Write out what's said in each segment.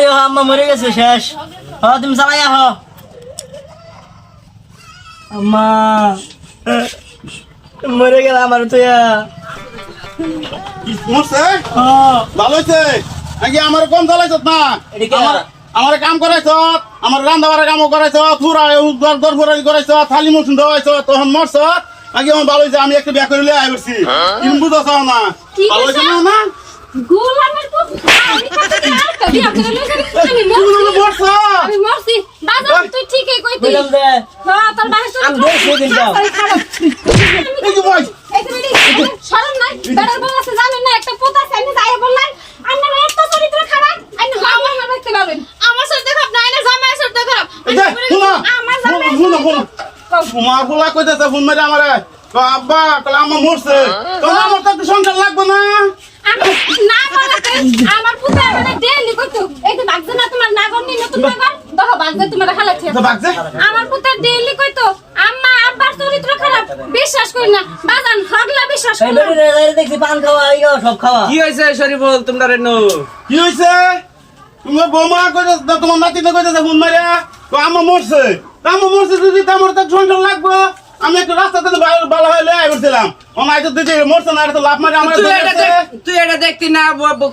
চালিয়ে আম্মা মরে গেছে শেষ তুমি চালাই আহ আম্মা মরে গেল আমার তো মরছে ভালো হয়েছে নাকি আমার কম চালাইছ না আমার কাম করাইছ আমার রান্না বাড়া কামও করাইছ পুরা দর ফোরারি করাইছ থালি মসুন দেওয়াইছ তখন মরছ নাকি আমার ভালো হয়েছে আমি একটা বিয়া করিলে আই করছি কিন্তু বুঝাছ না ভালো হয়েছে না গোলামের পুত আমি কতদিন আর কবি আপনার লগে মরছ আমি মরছি বাজার তুই ঠিকই কইতি হ্যাঁ তোর বাসা আমি দেখছি কিন্তু এই যে ভাই শরম নাই বেড়ার বউ আছে জানেন না একটা পুত আছে আমি যাই বললাই আপনার এত চরিত্র খারাপ আমি আমার না দেখতে পাবেন আমার সাথে খারাপ না না জামাইয়ের সাথে খারাপ এই যে শুনো আমার জামাই শুনো তোমার বলা কইতেছে ফোন মেরে আমারে আব্বা কলা আম্মা মরছে তোমার আমার তো একটু সংসার লাগবে না আমি না বলতে আমার পুত মানে ডেলি কইতো এই যে বাগছে না তোমার নাগর নি নতুন নাগর দেখো বাগছে তোমার হালাচ্ছে তো বাগছে আমার পুত ডেলি কইতো আম্মা আব্বার চরিত্র খারাপ বিশ্বাস করি না বাজান হগলা বিশ্বাস করি না দেখছি পান খাওয়া সব খাওয়া কি হয়েছে শরীফুল তোমরা রেনো কি হইছে তোমার বৌমা কইতে তোমার নাতিতে কইতেছে ফোন মারিয়া তো আম্মা মরছে যদি আমার তো সংসার লাগবে আমি একটু রাস্তাতে ভালো হইলে আই করছিলাম ওনাই তো দিদি মরছে না এটা তো লাভ মারি আমার তুই এটা দেখতি না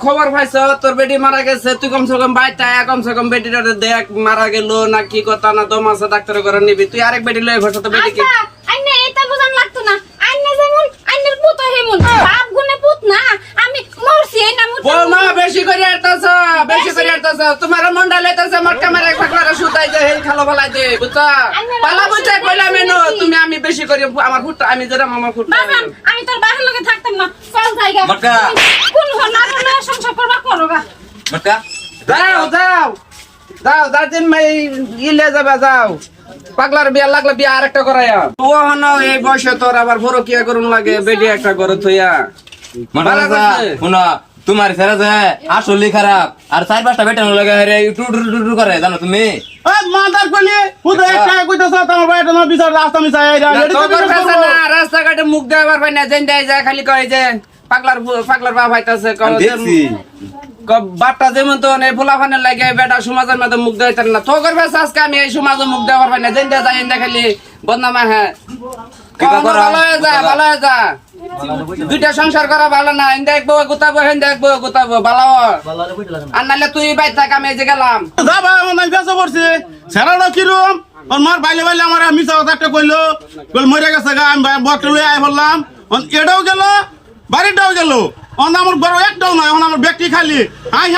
খবর পাইছ তোর বেটি মারা গেছে তুই কমসে কম বাইটা কমসে কম বেটিটা দেখ মারা গেল না কি কথা না দম আছে ডাক্তারের ঘরে নিবি তুই আরেক বেটি লয়ে ঘর তো বেটি কি আচ্ছা আইনে এটা বুঝান লাগতো না আইনে যেমন আইনের পুত হেমন বাপ গুনে পুত না আমি মরছি এই না মুত বৌমা বেশি করে আরতাছ তোমার মন্ডা লইতাছে মটকা মারে ফাকলারে সুতাই দে হেল খালো ফলাই দে বুঝছা পালা বুঝা কইলাম এনো তুমি আমি বেশি করে আমার ফুট আমি যেটা আমার ফুট বাজান আমি তোর বাহির লগে থাকতাম না চল জায়গা মটকা। কোন হনা হনা সংসার করবা করবা মটকা যাও দাদিন মাই ইলে যাবে যাও পাগলার বিয়া লাগলে বিয়া আরেকটা করাইয়া ও হন এই বয়সে তোর আবার বড় কি করুন লাগে বেডি একটা করে থইয়া ভালো করছে। শুনো তোমার ছেলে যে আসলে খারাপ আর 4-5টা বেটানো লাগে টু করে জানো তুমি এই মাদার কইলে খুদ একটা কইতেছ তোমার বাইরে না বিচার রাস্তা মিছাই আইরা তোর কাছে না রাস্তাঘাটে মুখ দেওয়ার পাই না যেন দেয় যায় খালি কয় যে পাগলার বা ভাইতাছে দেখছি বাপটা যেমন তো এই ফুলাফানের লাগে বেটা সমাজের মধ্যে মুখ দেওয়াইতেন না তো করবে আজকে আমি এই সমাজে মুখ দেওয়ার পাই না যেন দেয় যায় এনে খালি বদনামা হ্যাঁ ভালো হয়ে যা দুইটা সংসার করা ভালো না এনে দেখবো গুতাবো হেন দেখবো গুতাবো ভালো আর নাহলে তুই বাই থাক আমি এই যে গেলাম যাবা আমি বেসা পড়ছি ছেড়াটা কিরম ওর মার বাইলে আমার মিছা কথা একটা কইলো মরে গেছে গা আমি বকটা লই আই বললাম এটাও গেল বাড়িটাও গেল আমার বড় একটাও নাই আমার ব্যক্তি খালি হাই